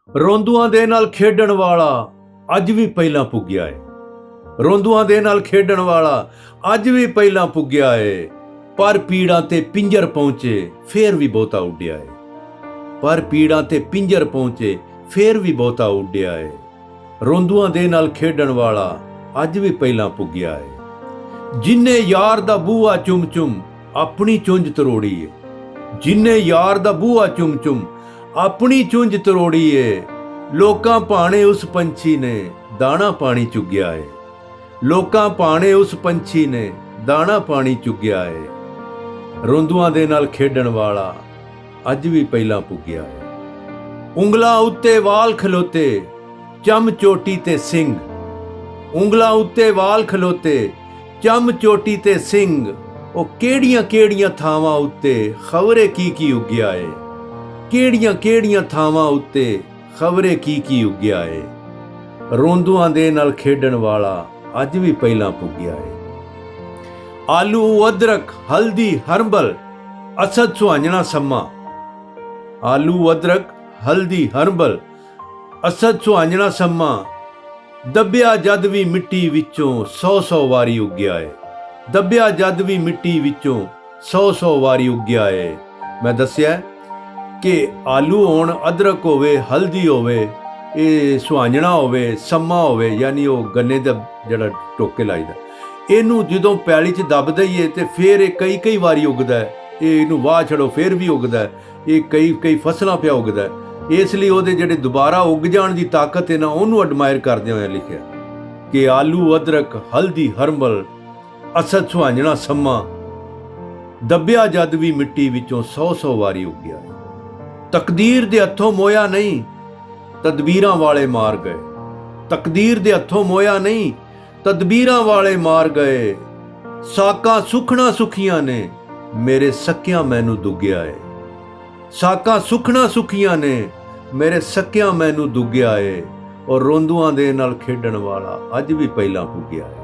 ਰੋਂਦੂਆਂ ਦੇ ਨਾਲ ਖੇਡਣ ਵਾਲਾ ਅੱਜ ਵੀ ਪਹਿਲਾਂ ਪੁੱਗਿਆ ਏ। ਰੋਂਦੂਆਂ ਦੇ ਨਾਲ ਖੇਡਣ ਵਾਲਾ ਅੱਜ ਵੀ ਪਹਿਲਾਂ ਪੁੱਗਿਆ ਏ। ਪਰ ਪੀੜਾਂ ਤੇ ਪਿੰਜਰ ਪਹੁੰਚੇ ਫੇਰ ਵੀ ਬਹੁਤਾ ਉੱਡਿਆ ਏ। ਪਰ ਪੀੜਾਂ ਤੇ ਪਿੰਜਰ ਪਹੁੰਚੇ ਫੇਰ ਵੀ ਬਹੁਤਾ ਉੱਡਿਆ ਏ। ਰੋਂਦੂਆਂ ਦੇ ਨਾਲ ਖੇਡਣ ਵਾਲਾ ਅੱਜ ਵੀ ਪਹਿਲਾਂ ਪੁੱਗਿਆ ਏ। ਜਿੰਨੇ ਯਾਰ ਦਾ ਬੂਹਾ ਚੁੰਮ ਚੁੰਮ ਆਪਣੀ ਚੁੰਝ ਤਰੋੜੀ ਏ। ਜਿੰਨੇ ਯਾਰ ਦਾ ਬੂਹਾ ਚੁੰਮ ਚੁੰਮ ਆਪਣੀ ਚੁੰਝ ਤਰੋੜੀ ਏ। ਲੋਕਾਂ ਭਾਣੇ ਉਸ ਪੰਛੀ ਨੇ ਦਾਣਾ ਪਾਣੀ ਚੁੱਗਿਆ ਏ। ਲੋਕਾਂ ਭਾਣੇ ਉਸ ਪੰਛੀ ਨੇ ਦਾਣਾ ਪਾਣੀ ਚੁੱਗਿਆ ਏ। ਰੋਂਦੂਆਂ ਦੇ ਨਾਲ ਖੇਡਣ ਵਾਲਾ ਅੱਜ ਵੀ ਪਹਿਲਾਂ ਪੁੱਗਿਆ ਏ। ਉਂਗਲਾਂ ਉੱਤੇ ਵਾਲ ਖਲੋਤੇ ਚਮ ਚੋਟੀ ਤੇ ਸਿੰਘ। ਉਂਗਲਾਂ ਉੱਤੇ ਵਾਲ ਖਲੋਤੇ ਚਮ ਚੋਟੀ ਤੇ ਸਿੰਘ। ਉਹ ਕਿਹੜੀਆਂ ਕਿਹੜੀਆਂ ਥਾਵਾਂ ਉੱਤੇ ਖਬਰੇ ਕੀ ਉੱਗਿਆ ਏ। ਕਿਹੜੀਆਂ ਕਿਹੜੀਆਂ ਥਾਵਾਂ ਉੱਤੇ ਖਬਰੇ ਕੀ ਉੱਗਿਆ ਏ। ਰੋਂਦੂਆਂ ਦੇ ਨਾਲ ਖੇਡਣ ਵਾਲਾ ਅੱਜ ਵੀ ਪਹਿਲਾਂ ਪੁੱਗਿਆ ਏ। ਆਲੂ ਅਦਰਕ ਹਲਦੀ ਹਰਬਲ ਅਸਦ ਸੁਹਾਂਜਣਾ ਸੰਮਾ। ਆਲੂ ਅਦਰਕ ਹਲਦੀ ਹਰਬਲ ਅਸਦ ਸੁਹਾਂਜਣਾ ਸੰਮਾ। ਦੱਬਿਆ ਜਦ ਵੀ ਮਿੱਟੀ ਵਿੱਚੋਂ 100 ਵਾਰੀ ਉੱਗਿਆ ਏ। ਦੱਬਿਆ ਜਦ ਵੀ ਮਿੱਟੀ ਵਿੱਚੋਂ 100 ਵਾਰੀ ਉੱਗਿਆ ਏ। ਮੈਂ ਦੱਸਿਆ ਕਿ ਆਲੂ ਹੋਣ, ਅਦਰਕ ਹੋਵੇ, ਹਲਦੀ ਹੋਵੇ, ਇਹ ਸੁਹਾਂਜਣਾ ਹੋਵੇ, ਸੰਮਾ ਹੋਵੇ, ਯਾਨੀ ਉਹ ਗੰਨੇ ਦਾ ਜਿਹੜਾ ਟੋਕੇ ਲਾਈਦਾ, ਇਹਨੂੰ ਜਦੋਂ ਪੈਲੀ 'ਚ ਦੱਬ ਦਈਏ ਤੇ ਫਿਰ ਇਹ ਕਈ ਵਾਰੀ ਉੱਗਦਾ ਹੈ। ਇਹਨੂੰ ਵਾਹ ਛੜੋ ਫਿਰ ਵੀ ਉੱਗਦਾ ਹੈ। ਇਹ ਕਈ ਫਸਲਾਂ ਪਿਆ ਉੱਗਦਾ ਹੈ। ਇਸ ਲਈ ਉਹਦੇ ਜਿਹੜੇ ਦੁਬਾਰਾ ਉੱਗ ਜਾਣ ਦੀ ਤਾਕਤ ਹੈ ਨਾ, ਉਹਨੂੰ ਐਡਮਾਇਰ ਕਰਦੇ ਹੋਏ ਲਿਖਿਆ ਕਿ ਆਲੂ ਅਦਰਕ ਹਲਦੀ ਹਰਬਲ ਅਸਦ ਸੁਹਾਂਜਣਾ ਸੰਮਾ। ਦੱਬਿਆ ਜਦ ਵੀ ਮਿੱਟੀ ਵਿੱਚੋਂ 100 ਵਾਰੀ ਉੱਗਿਆ। ਤਕਦੀਰ ਦੇ ਹੱਥੋਂ ਮੋਇਆ ਨਹੀਂ ਤਦਬੀਰਾਂ ਵਾਲੇ ਮਾਰ ਗਏ। ਤਕਦੀਰ ਦੇ ਹੱਥੋਂ ਮੋਇਆ ਨਹੀਂ ਤਦਬੀਰਾਂ ਵਾਲੇ ਮਾਰ ਗਏ। ਸਾਕਾਂ ਸੁਖਣਾ ਸੁਖੀਆਂ ਨੇ ਮੇਰੇ ਸਕਿਆਂ ਮੈਨੂੰ ਦੁੱਗਿਆ ਏ। ਸਾਕਾਂ ਸੁਖਣਾ ਸੁਖੀਆਂ ਨੇ ਮੇਰੇ ਸਕਿਆਂ ਮੈਨੂੰ ਦੁੱਗਿਆ ਏ। ਔਰ ਰੋਂਦੂਆਂ ਦੇ ਨਾਲ ਖੇਡਣ ਵਾਲਾ ਅੱਜ ਵੀ ਪਹਿਲਾਂ ਪੁੱਗਿਆ ਏ।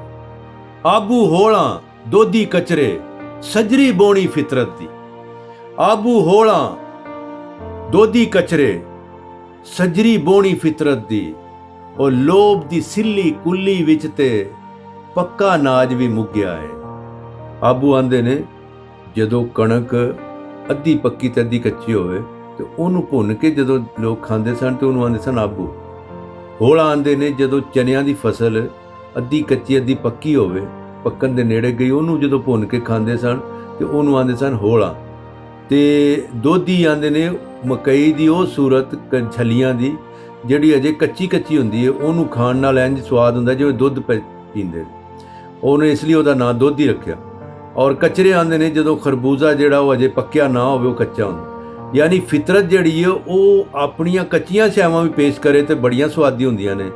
ਆਬੂ ਹੋਲਾਂ ਦੋਧੀ ਕਚਰੇ ਸਜਰੀ ਬੋਣੀ ਫਿਤਰਤ ਦੀ। ਆਬੂ ਹੋਲਾਂ ਦੋਧੀ ਕਚਰੇ ਸਜਰੀ ਬੋਣੀ ਫਿਤਰਤ ਦੀ। ਉਹ ਲੋਭ ਦੀ ਸਿੱਲੀ ਕੁੱਲੀ ਵਿੱਚ ਤੇ ਪੱਕਾ ਨਾਜ ਵੀ ਮੁੱਗਿਆ ਏ। ਆਬੂ ਆਂਦੇ ਨੇ ਜਦੋਂ ਕਣਕ ਅੱਧੀ ਪੱਕੀ ਤੇ ਅੱਧੀ ਕੱਚੀ ਹੋਵੇ ਤੇ ਉਹਨੂੰ ਭੁੰਨ ਕੇ ਜਦੋਂ ਲੋਕ ਖਾਂਦੇ ਸਨ ਤੇ ਉਹਨੂੰ ਆਂਦੇ ਸਨ ਆਬੂ। ਹੋਲਾਂ ਆਂਦੇ ਨੇ ਜਦੋਂ ਚਨਿਆਂ ਦੀ ਫਸਲ ਅੱਧੀ ਕੱਚੀ ਅੱਧੀ ਪੱਕੀ ਹੋਵੇ, ਪੱਕਣ ਦੇ ਨੇੜੇ ਗਈ, ਉਹਨੂੰ ਜਦੋਂ ਭੁੰਨ ਕੇ ਖਾਂਦੇ ਸਨ ਤੇ ਉਹਨੂੰ ਆਂਦੇ ਸਨ ਹੋਲਾਂ। ਤੇ ਦੋਧੀ ਆਂਦੇ ਨੇ ਮਕਈ ਦੀ ਉਹ ਸੂਰਤ ਛੱਲੀਆਂ ਦੀ ਜਿਹੜੀ ਅਜੇ ਕੱਚੀ ਹੁੰਦੀ ਹੈ, ਉਹਨੂੰ ਖਾਣ ਨਾਲ ਇੰਝ ਸਵਾਦ ਹੁੰਦਾ ਜਿਵੇਂ ਦੁੱਧ ਪੀਂਦੇ। ਉਹਨੇ ਇਸ ਲਈ ਉਹਦਾ ਨਾਂ ਦੋਧੀ ਰੱਖਿਆ। ਔਰ ਕਚਰੇ ਆਂਦੇ ਨੇ ਜਦੋਂ ਖਰਬੂਜ਼ਾ ਜਿਹੜਾ ਉਹ ਅਜੇ ਪੱਕਿਆ ਨਾ ਹੋਵੇ, ਉਹ ਕੱਚਾ ਹੁੰਦਾ। ਯਾਨੀ ਫਿਤਰਤ ਜਿਹੜੀ ਹੈ ਉਹ ਆਪਣੀਆਂ ਕੱਚੀਆਂ ਸ਼ੈਵਾਂ ਵੀ ਪੇਸ਼ ਕਰੇ ਤੇ ਬੜੀਆਂ ਸਵਾਦੀ ਹੁੰਦੀਆਂ ਨੇ,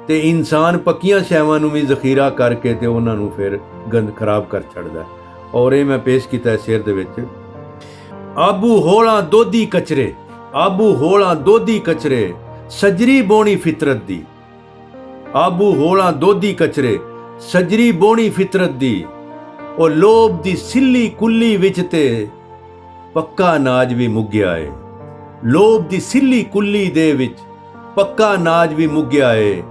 ਤੇ ਇਨਸਾਨ ਪੱਕੀਆਂ ਸ਼ੈਵਾਂ ਨੂੰ ਵੀ ਜ਼ਖੀਰਾ ਕਰਕੇ ਤੇ ਉਹਨਾਂ ਨੂੰ ਫਿਰ ਗੰਦ ਖਰਾਬ ਕਰ ਛੱਡਦਾ। ਔਰ ਇਹ ਮੈਂ ਪੇਸ਼ ਕੀਤਾ ਇਸ ਸ਼ੇਰ ਦੇ ਵਿੱਚ। ਆਬੂ ਹੋਲਾਂ ਦੋਧੀ ਕਚਰੇ, ਆਬੂ ਹੋਲਾਂ ਦੋਧੀ ਕਚਰੇ ਸਜਰੀ ਬੋਣੀ ਫਿਤਰਤ ਦੀ। ਆਬੂ ਹੋਲਾਂ ਦੋਧੀ ਕਚਰੇ ਸਜਰੀ ਬੋਣੀ ਫਿਤਰਤ ਦੀ। ਉਹ ਲੋਭ ਦੀ ਸਿੱਲੀ ਕੁੱਲੀ ਵਿੱਚ ਤੇ ਪੱਕਾ ਨਾਜ ਵੀ ਮੁੱਗਿਆ ਏ। ਲੋਭ ਦੀ ਸਿੱਲੀ ਕੁੱਲੀ ਦੇ ਵਿੱਚ ਪੱਕਾ ਨਾਜ ਵੀ ਮੁੱਗਿਆ ਏ।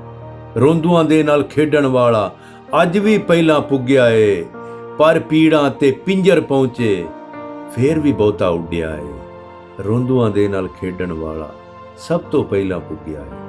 ਰੋਂਦੂਆਂ ਦੇ ਨਾਲ ਖੇਡਣ ਵਾਲਾ ਅੱਜ ਵੀ ਪਹਿਲਾਂ ਪੁੱਗਿਆ ਏ। ਪਰ ਪੀੜਾਂ ਤੇ ਪਿੰਜਰ ਪਹੁੰਚੇ ਫੇਰ ਵੀ ਬਹੁਤਾ ਉੱਡਿਆ ਏ। ਰੋਂਦੂਆਂ ਦੇ ਨਾਲ ਖੇਡਣ ਵਾਲਾ ਸਭ ਤੋਂ ਪਹਿਲਾਂ ਪੁੱਗਿਆ ਏ।